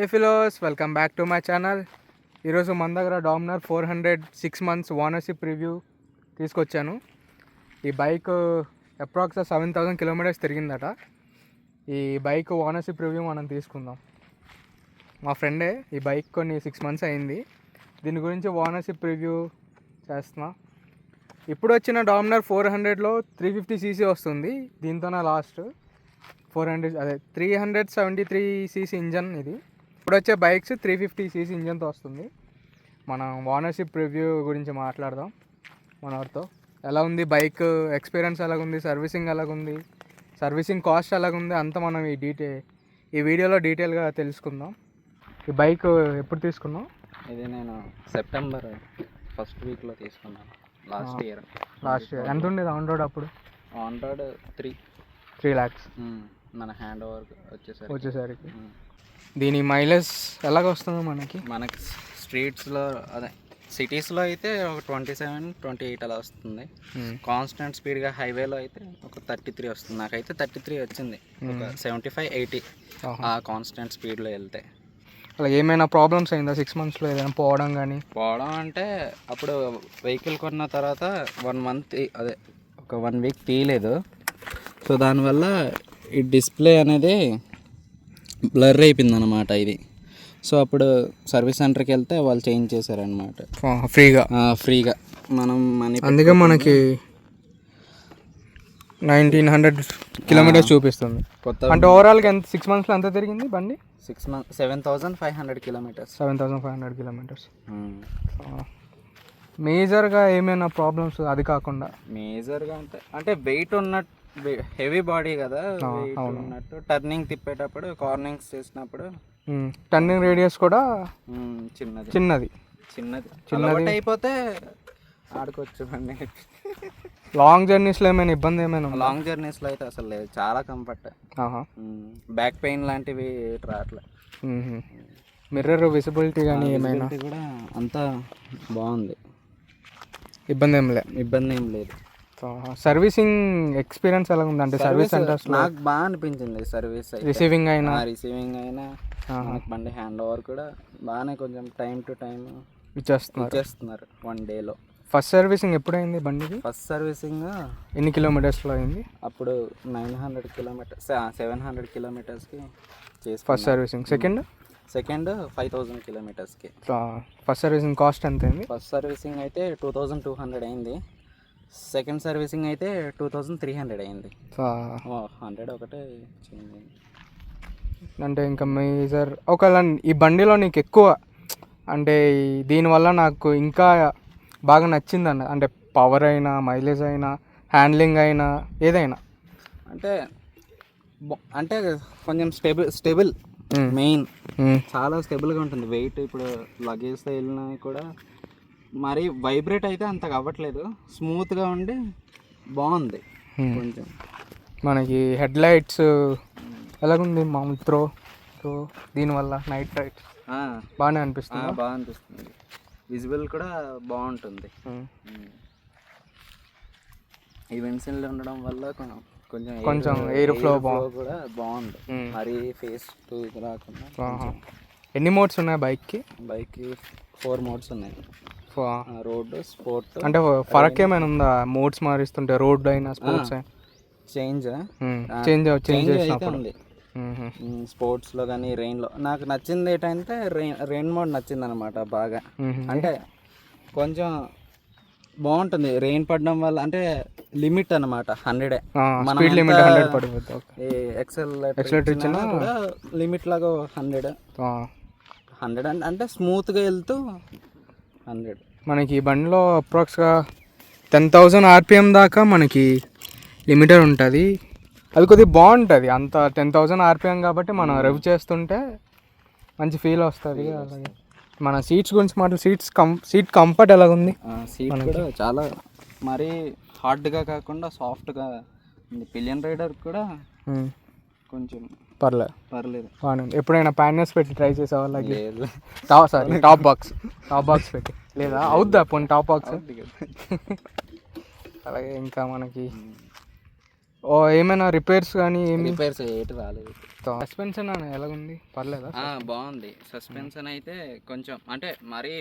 A ఫిలోస్ welcome back to my channel. ఈరోజు మన దగ్గర డామినర్ 400 6 months ఓనర్షిప్ రివ్యూ తీసుకొచ్చాను. ఈ బైక్ అప్రాక్స్ 7,000 kilometers తిరిగిందట. ఈ బైక్ ఓనర్షిప్ రివ్యూ మనం తీసుకుందాం. మా ఫ్రెండే ఈ బైక్ కొన్ని 6 months అయింది. దీని గురించి ఓనర్షిప్ రివ్యూ చేస్తున్నా. ఇప్పుడు వచ్చిన డామినర్ 400లో 350cc వస్తుంది. దీంతోనే లాస్ట్ 373cc ఇంజన్. ఇది ఇప్పుడు వచ్చే బైక్స్ 350cc ఇంజన్తో వస్తుంది. మనం ఓనర్షిప్ రివ్యూ గురించి మాట్లాడదాం మనతో. ఎలా ఉంది బైక్ ఎక్స్పీరియన్స్, ఎలాగుంది సర్వీసింగ్, ఎలాగుంది సర్వీసింగ్ కాస్ట్, ఎలాగుంది అంతా మనం ఈ వీడియోలో డీటెయిల్గా తెలుసుకుందాం. ఈ బైక్ ఎప్పుడు తీసుకున్నాం? ఇది నేను సెప్టెంబర్ ఫస్ట్ వీక్లో తీసుకున్నాను లాస్ట్ ఇయర్. ఎంత ఉండేది ఆన్ రోడ్ అప్పుడు? ఆన్ రోడ్ 3 lakhs మన హ్యాండ్ ఓవర్ వచ్చేసరికి. దీని మైలేజ్ ఎలాగ వస్తుందో మనకి స్ట్రీట్స్లో అదే సిటీస్లో అయితే ఒక 27-28 అలా వస్తుంది. కాన్స్టెంట్ స్పీడ్గా హైవేలో అయితే ఒక 33 వస్తుంది. నాకైతే 33 వచ్చింది. ఒక 75-80 ఆ కాన్స్టెంట్ స్పీడ్లో వెళ్తే. అలా ఏమైనా ప్రాబ్లమ్స్ అయిందా 6 monthsలో? ఏదైనా పోవడం అంటే అప్పుడు వెహికల్ కొన్న తర్వాత 1 month అదే ఒక 1 week తీయలేదు. సో దానివల్ల ఈ డిస్ప్లే అనేది బ్లర్ అయిపోయింది అనమాట ఇది. సో అప్పుడు సర్వీస్ సెంటర్కి వెళ్తే వాళ్ళు చేంజ్ చేశారనమాట ఫ్రీగా మనం మనీ. అందుకే మనకి 1900 kilometers చూపిస్తుంది. కొత్త అంటే ఓవరాల్గా ఎంత 6 monthsలో ఎంత తిరిగింది బండి? 7,500 kilometers. 7,500 kilometers. మేజర్గా ఏమైనా ప్రాబ్లమ్స్ అది కాకుండా? మేజర్గా అంటే వెయిట్ ఉన్నట్టు, హెవీ బాడీ కదా, ఉన్నట్టు టర్నింగ్ తిప్పేటప్పుడు, కార్నింగ్స్ చేసినప్పుడు టర్నింగ్ రేడియస్ కూడా చిన్నది అయిపోతే ఆడుకోవచ్చు బండి. లాంగ్ జర్నీస్లో ఏమైనా ఇబ్బంది? లాంగ్ జర్నీస్లో అయితే అసలు లేదు, చాలా కంఫర్ట్. బ్యాక్ పెయిన్ లాంటివి రావట్లేదు. మిర్రర్ విజిబిలిటీ కానీ ఏమైనా కూడా అంతా బాగుంది, ఇబ్బంది ఏం లేదు. సర్వీసింగ్ ఎక్స్పీరియన్స్ ఎలా ఉంది? అంటే సర్వీస్ సెంటర్స్ నాకు బాగా అనిపించింది. సర్వీస్ రిసీవింగ్ అయినా బండి హ్యాండ్ ఓవర్ కూడా బాగానే కొంచెం టైం టు టైం ఇచ్చేస్తున్నారు 1 dayలో. ఫస్ట్ సర్వీసింగ్ ఎప్పుడైంది బండికి? ఫస్ట్ సర్వీసింగ్ ఎన్ని కిలోమీటర్స్లో అయింది? అప్పుడు 900 kilometers 700 kilometersకి చేసి ఫస్ట్ సర్వీసింగ్. సెకండ్ 5,000 kilometersకి. ఫస్ట్ సర్వీసింగ్ కాస్ట్ ఎంత అయింది? ఫస్ట్ సర్వీసింగ్ అయితే 2,200 అయింది. సెకండ్ సర్వీసింగ్ అయితే 2,300 అయింది. 100 ఒకటే చేంజ్. అంటే ఇంకా మేజర్ ఒకవేళ ఈ బండిలో నీకు ఎక్కువ అంటే దీనివల్ల నాకు ఇంకా బాగా నచ్చింది అంటే పవర్ అయినా, మైలేజ్ అయినా, హ్యాండ్లింగ్ అయినా, ఏదైనా అంటే కొంచెం స్టేబుల్ మెయిన్ చాలా స్టేబుల్గా ఉంటుంది. వెయిట్ ఇప్పుడు లగేజ్తో వెళ్ళినా కూడా మరి వైబ్రేట్ అయితే అంతగా అవ్వట్లేదు, స్మూత్గా ఉండి బాగుంది. కొంచెం మనకి హెడ్ లైట్స్ ఎలాగుంది మామూలు త్రో దీనివల్ల నైట్ రైట్ బాగానే అనిపిస్తుంది. బాగా అనిపిస్తుంది, విజిబుల్ కూడా బాగుంటుంది. ఈ వెన్సిల్ ఉండడం వల్ల కొంచెం ఎయిర్ ఫ్లో కూడా బాగుంది. మరి ఫేస్ టు ఇది రాకుండా. ఎన్ని మోడ్స్ ఉన్నాయి బైక్కి? 4 modes ఉన్నాయి. Road, sport. అంటే ఫరక్ ఏమైనా ఉందా మోడ్స్ మారిస్తుంటే? రోడ్ అయినా స్పోర్ట్స్ చేంజ్ ఉంది. స్పోర్ట్స్లో కానీ రెయిన్లో నాకు నచ్చింది ఏంటంటే రెయిన్ మోడ్ నచ్చింది అనమాట బాగా. అంటే కొంచెం బాగుంటుంది రెయిన్ పడడం వల్ల. అంటే లిమిట్ అనమాట 100. ఎక్సెల్ కూడా లిమిట్ లాగా 100 అంటే స్మూత్గా వెళ్తూ 100. మనకి ఈ బండిలో అప్రాక్స్గా 10,000 RPM దాకా మనకి లిమిటర్ ఉంటుంది. అది కొద్దిగా బాగుంటుంది. అంత 10,000 RPM కాబట్టి మనం రెవ్ చేస్తుంటే మంచి ఫీల్ వస్తుంది. అలాగే మన సీట్స్ గురించి సీట్ కంఫర్ట్ ఎలాగుంది? సీట్ కూడా చాలా మరీ హార్డ్గా కాకుండా సాఫ్ట్గా ఉంది. పిలియన్ రైడర్ కూడా కొంచెం పర్లేదు. ఎప్పుడైనా ప్యానర్స్ పెట్టి ట్రై చేసే వాళ్ళకి? టాప్ బాక్స్ పెట్టి లేదా అవుద్దా పోనీ టాప్ బాక్స్? అలాగే ఇంకా మనకి ఏమైనా రిపేర్స్ కానీ రిపేర్స్ రాలేదు. చూపిస్తావా? సస్పెన్షన్ అని ఎలాగుంది, పర్లేదా? బాగుంది. సస్పెన్షన్ అయితే కొంచెం అంటే మరీ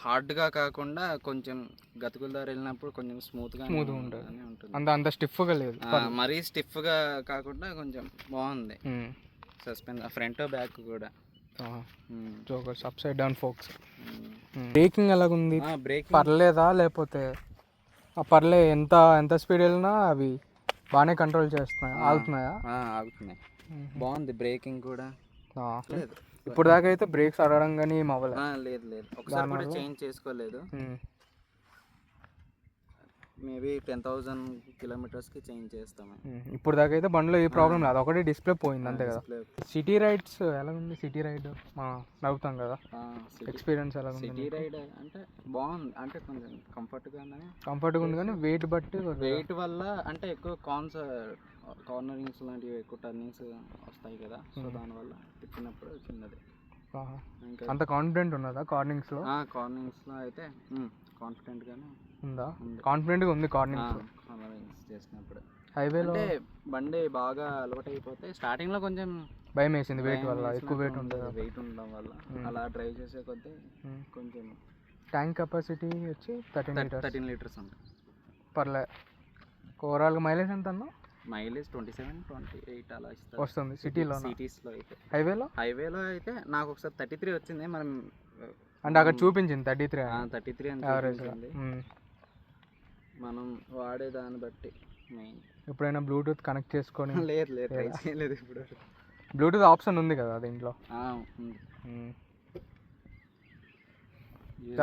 హార్డ్గా కాకుండా కొంచెం గతుకుల దారి వెళ్ళినప్పుడు కొంచెం స్మూత్గా ఉంటుంది. అంత స్టిఫ్గా లేదు, మరీ స్టిఫ్గా కాకుండా కొంచెం బాగుంది. సస్పెన్షన్ ఫ్రంట్ బ్యాక్ కూడా. Shockers upside down forks. Braking ఎలాగుంది? బ్రేకింగ్ పర్లేదా? లేకపోతే పర్లే, ఎంత ఎంత స్పీడ్ వెళ్ళినా అవి బాగానే కంట్రోల్ చేస్తున్నాయి, ఆగుతున్నాయా? ఆగుతున్నాయి. బాగుంది బ్రేకింగ్ కూడా. లేదు ఇప్పుడు దాకా అయితే బ్రేక్స్ అడగడం కానీ ఏం అవ్వలేదు. లేదు ఒకసారి కూడా చేంజ్ చేసుకోలేదు. మేబీ 10,000 కిలోమీటర్స్కి చేంజ్ చేస్తాము. ఇప్పుడు దాకా అయితే బండిలో ఏ ప్రాబ్లం లేదు, ఒకటి డిస్ప్లే పోయింది అంతే కదా. సిటీ రైడ్స్ ఎలా ఉంది? సిటీ రైడ్ నవ్వుతాం కదా, ఎక్స్పీరియన్స్ ఎలా ఉంది? సిటీ రైడ్ అంటే బాగుంది, అంటే కొంచెం కంఫర్ట్గా ఉంది కానీ వెయిట్ బట్టి వెయిట్ వల్ల అంటే ఎక్కువ కార్నరింగ్స్ లాంటివి ఎక్కువ టర్నింగ్స్ వస్తాయి కదా, సో దానివల్ల తిప్పినప్పుడు చిన్నది. అంత కాన్ఫిడెంట్ ఉన్నదా కార్నింగ్స్లో? కార్నింగ్స్లో అయితే కాన్ఫిడెంట్గానే ఉందా? కాన్ఫిడెంట్గా ఉంది కార్నింగ్స్ చేసినప్పుడు. హైవేలో అంటే బండి బాగా అలవాటు అయిపోతే స్టార్టింగ్లో కొంచెం భయం వేసింది, వెయిట్ వల్ల, ఎక్కువ వెయిట్ ఉంటుంది. వెయిట్ ఉండడం వల్ల అలా డ్రైవ్ చేసే కొద్దీ కొంచెం. ట్యాంక్ కెపాసిటీ వచ్చి 13 లీటర్స్ ఉంటుంది. పర్లే. ఓవరాల్గా మైలేజ్ ఎంత అన్నా? మైలేజ్ 27-28 అలా ఇస్తుంది వస్తుంది సిటీస్లో అయితే. హైవేలో అయితే నాకు ఒకసారి 33 వచ్చింది. మనం అంటే అక్కడ చూపించింది 33 అని చూపించింది. మనం వాడే దాన్ని బట్టి మెయిన్. ఎప్పుడైనా బ్లూటూత్ కనెక్ట్ చేసుకొని? లేదు ట్రై చేయలేదు ఇప్పుడు. బ్లూటూత్ ఆప్షన్ ఉంది కదా దీంట్లో?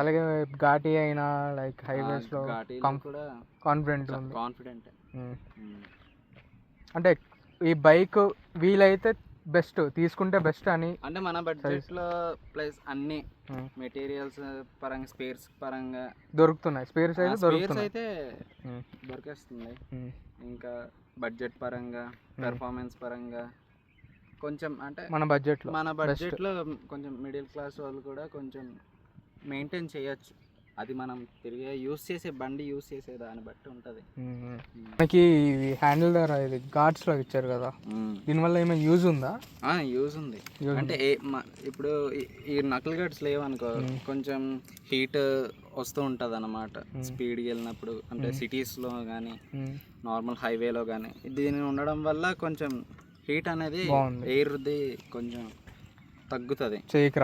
అలాగే ఘాటీ అయినా లైక్ హైవేస్లో కూడా కాన్ఫిడెంట్. అంటే ఈ బైక్ వీలైతే బెస్ట్ తీసుకుంటే బెస్ట్ అని, అంటే మన బడ్జెట్లో ప్లస్ అన్ని మెటీరియల్స్ పరంగా, స్పేర్స్ పరంగా దొరుకుతున్నాయి. స్పేర్స్ అయితే దొరికేస్తుంది. ఇంకా బడ్జెట్ పరంగా, పెర్ఫార్మెన్స్ పరంగా కొంచెం అంటే మన బడ్జెట్లో కొంచెం మిడిల్ క్లాస్ వాళ్ళు కూడా కొంచెం మెయింటైన్ చేయొచ్చు. అది మనం తిరిగే బండి యూస్ చేసే దాన్ని బట్టి ఉంటుంది. మనకి హ్యాండిల్ ద్వారా ఇది ఘాట్స్లో ఇచ్చారు కదా, దీనివల్ల ఏమైనా యూజ్ ఉందా? యూజ్ ఉంది. అంటే ఇప్పుడు ఈ నకిల్ ఘాట్స్ లేవనుకో, కొంచెం హీట్ వస్తూ ఉంటుంది అన్నమాట స్పీడ్కి వెళ్ళినప్పుడు. అంటే సిటీస్లో కానీ నార్మల్ హైవేలో కానీ దీని ఉండడం వల్ల కొంచెం హీట్ అనేది ఎయిర్ది కొంచెం తగ్గుతుంది. చెయ్యికి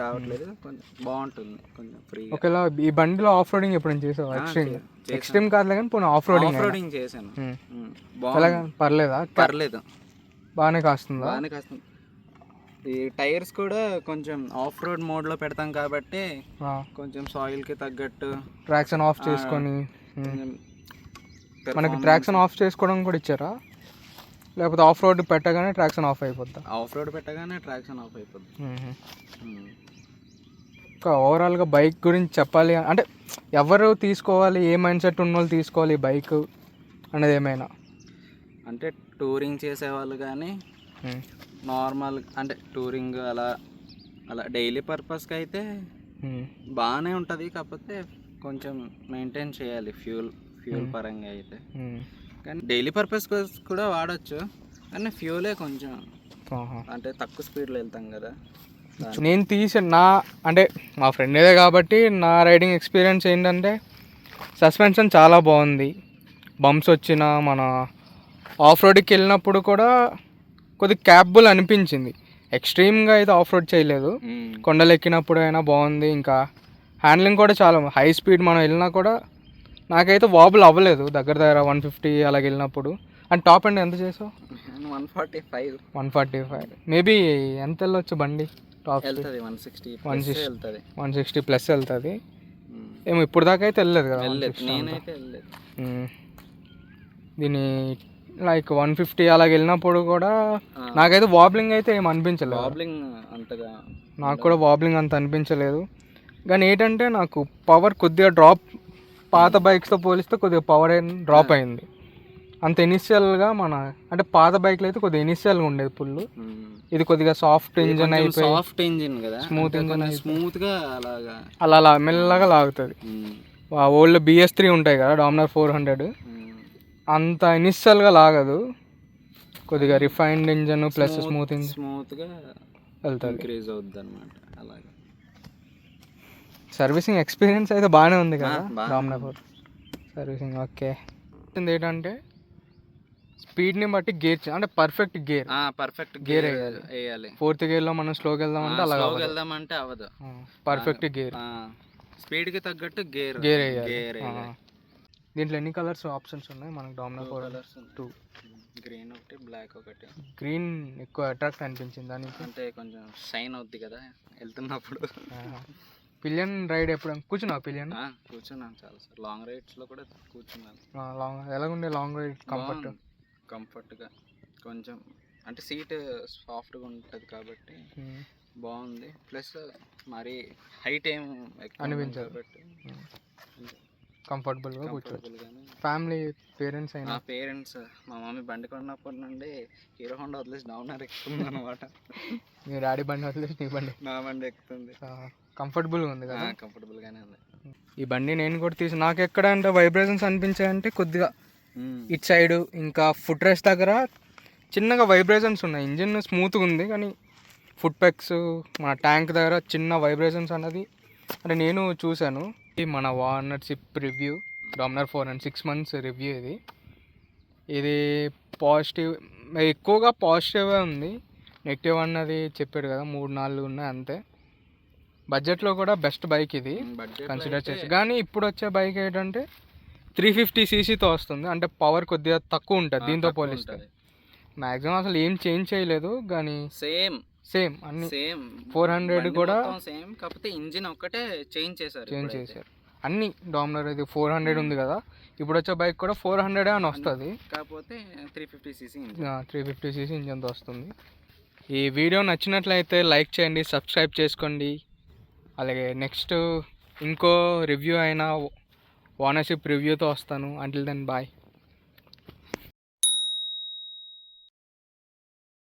రావట్లేదు, కొంచెం బాగుంటుంది, కొంచెం ఫ్రీ. ఒకవేళ ఈ బండిలో ఆఫ్ రోడింగ్ ఎప్పుడైనా చేసావు? ఎక్స్ట్రీమ్ కాదులే కానీ పోనీ ఆఫ్ రోడింగ్ చేశాను. పర్లేదు, బాగానే కాస్తుందా? ఈ టైర్స్ కూడా కొంచెం ఆఫ్ రోడ్ మోడ్లో పెడతాం కాబట్టి కొంచెం సాయిల్కి తగ్గట్టు ట్రాక్షన్ ఆఫ్ చేసుకొని. మనకి ట్రాక్షన్ ఆఫ్ చేసుకోవడం కూడా ఇచ్చారా, లేకపోతే ఆఫ్ రోడ్ పెట్టగానే ట్రాక్షన్ ఆఫ్ అయిపోద్దా? ఇంకా ఓవరాల్గా బైక్ గురించి చెప్పాలి అంటే ఎవరు తీసుకోవాలి, ఏ మైండ్ సెట్ ఉన్న వాళ్ళు తీసుకోవాలి ఈ బైక్ అనేది ఏమైనా? అంటే టూరింగ్ చేసేవాళ్ళు కానీ నార్మల్ అంటే టూరింగ్ అలా డైలీ పర్పస్కి అయితే బాగానే ఉంటుంది. కాకపోతే కొంచెం మెయింటైన్ చేయాలి ఫ్యూల్ పరంగా అయితే. కానీ డైలీ పర్పస్ కూడా వాడచ్చు, కానీ ఫ్యూలే కొంచెం అంటే తక్కువ స్పీడ్లో వెళ్తాం కదా. నేను అంటే మా ఫ్రెండ్దే కాబట్టి నా రైడింగ్ ఎక్స్పీరియన్స్ ఏంటంటే సస్పెన్షన్ చాలా బాగుంది. బంప్స్ వచ్చినా మన ఆఫ్ రోడ్కి వెళ్ళినప్పుడు కూడా కొద్దిగా క్యాపబుల్ అనిపించింది. ఎక్స్ట్రీమ్గా అయితే ఆఫ్ రోడ్ చేయలేదు, కొండలు ఎక్కినప్పుడు అయినా బాగుంది. ఇంకా హ్యాండ్లింగ్ కూడా చాలా హై స్పీడ్ మనం వెళ్ళినా కూడా నాకైతే వాబుల్ అవ్వలేదు. దగ్గర 150 అలాగ వెళ్ళినప్పుడు. అండ్ టాప్ ఎండ్ ఎంత చేసావు? 145. మేబీ ఎంత వెళ్ళొచ్చు బండి? టాప్ 160 ప్లస్ వెళ్తుంది ఏమో. ఇప్పుడు దాకా అయితే వెళ్ళలేదు కదా. దీని లైక్ 150 అలాగ వెళ్ళినప్పుడు కూడా నాకైతే వాబ్లింగ్ అయితే ఏం అనిపించలేదు. నాకు కూడా వాబ్లింగ్ అంత అనిపించలేదు. కానీ ఏంటంటే నాకు పవర్ కొద్దిగా పాత బైక్స్తో పోలిస్తే కొద్దిగా పవర్ డ్రాప్ అయింది. అంత ఇనిషియల్గా అంటే పాత బైక్లో అయితే కొద్దిగా ఇనిషియల్గా ఉండేది ఫుల్. ఇది కొద్దిగా సాఫ్ట్ ఇంజన్ అయిపోయి స్మూత్ ఇంజన్ స్మూత్గా అలా మెల్లగా లాగుతుంది. ఓల్డ్ BS3 ఉంటాయి కదా, డామినర్ 400, అంత ఇనిషియల్గా లాగదు. కొద్దిగా refined engine plus smooth engine స్మూత్గా వెళ్తుంది. ఇంక్రీజ్ అవుద్ది అనమాట. అలాగే సర్వీసింగ్ ఎక్స్పీరియన్స్ అయితే బాగానే ఉంది కదా బాగానే డామినర్ 4 సర్వీసింగ్. ఓకే, ఏంటంటే స్పీడ్ని బట్టి గేర్ అంటే పర్ఫెక్ట్ గేర్ పర్ఫెక్ట్ గేర్ వేయాలి. 4th గేర్లో మనం స్లోకి వెళ్దామంటే అలా వెళ్దామంటే అవ్వదు. పర్ఫెక్ట్ గేర్ స్పీడ్కి తగ్గట్టు గేర్ వేయాలి. దీంట్లో ఎన్ని కలర్స్ ఆప్షన్స్ ఉన్నాయి మనకు డామినర్ 4 కలర్స్? 2. గ్రీన్ ఒకటి, బ్లాక్ ఒకటి. గ్రీన్ ఎక్కువ అట్రాక్ట్ అనిపించింది దానికి, అంటే కొంచెం షైన్ అవుద్ది కదా వెళ్తున్నప్పుడు. పిలియన్ రైడ్ ఎప్పుడు కూర్చున్నావు? పిలియన్ కూర్చున్నాను చాలా సార్, లాంగ్ రైడ్స్లో కూడా కూర్చున్నాను. లాంగ్ ఎలాగుండే లాంగ్ రైడ్? కంఫర్ట్గా కొంచెం అంటే సీట్ సాఫ్ట్గా ఉంటుంది కాబట్టి బాగుంది. ప్లస్ మరి హైట్ ఏం అనిపించదు కాబట్టి కంఫర్టబుల్గా కూర్చోవచ్చు. ఫ్యామిలీ పేరెంట్స్ అయినా పేరెంట్స్ మా మమ్మీ బండి కొన్నప్పటి నుండి హీరో హోండా వదిలేసి డామినర్ ఎక్కుతుంది అనమాట. మీ డాడీ బండి వదిలేసి నీ బండి నా బండి ఎక్కుతుంది. కంఫర్టబుల్గా ఉంది కదా? కంఫర్టబుల్గానే ఉంది. ఈ బండి నేను కూడా తీసి నాకు ఎక్కడ అంటే వైబ్రేషన్స్ అనిపించాయంటే కొద్దిగా ఇటు సైడ్ ఇంకా ఫుట్ రెస్ట్ దగ్గర చిన్నగా వైబ్రేషన్స్ ఉన్నాయి. ఇంజిన్ స్మూత్గా ఉంది కానీ ఫుట్ పెక్స్ మన ట్యాంక్ దగ్గర చిన్న వైబ్రేషన్స్ అన్నది అంటే నేను చూశాను. ఇది మన ownership review Dominar 4 and 6 months review. ఇది పాజిటివ్, ఎక్కువగా పాజిటివే ఉంది. నెగిటివ్ అన్నది చెప్పాడు కదా 3-4 ఉన్నాయి అంతే. బడ్జెట్లో కూడా బెస్ట్ బైక్ ఇది కన్సిడర్ చేసి. కానీ ఇప్పుడు వచ్చే బైక్ ఏంటంటే 350cc వస్తుంది, అంటే పవర్ కొద్దిగా తక్కువ ఉంటుంది దీంతో పోలిస్తే. మ్యాక్సిమం అసలు ఏం చేంజ్ చేయలేదు కానీ సేమ్ అన్ని 400 కూడా సేమ్, కాకపోతే ఇంజిన్ ఒక్కటే చేంజ్ చేశారు. అన్ని డామినర్ ఇది 400 ఉంది కదా, ఇప్పుడు వచ్చే బైక్ కూడా 400 అని వస్తుంది, కాకపోతే 350cc ఇంజన్తో వస్తుంది. ఈ వీడియో నచ్చినట్లయితే లైక్ చేయండి, సబ్స్క్రైబ్ చేసుకోండి. అలాగే నెక్స్ట్ ఇంకో రివ్యూ అయినా ఓనర్షిప్ రివ్యూతో వస్తాను. Until then bye.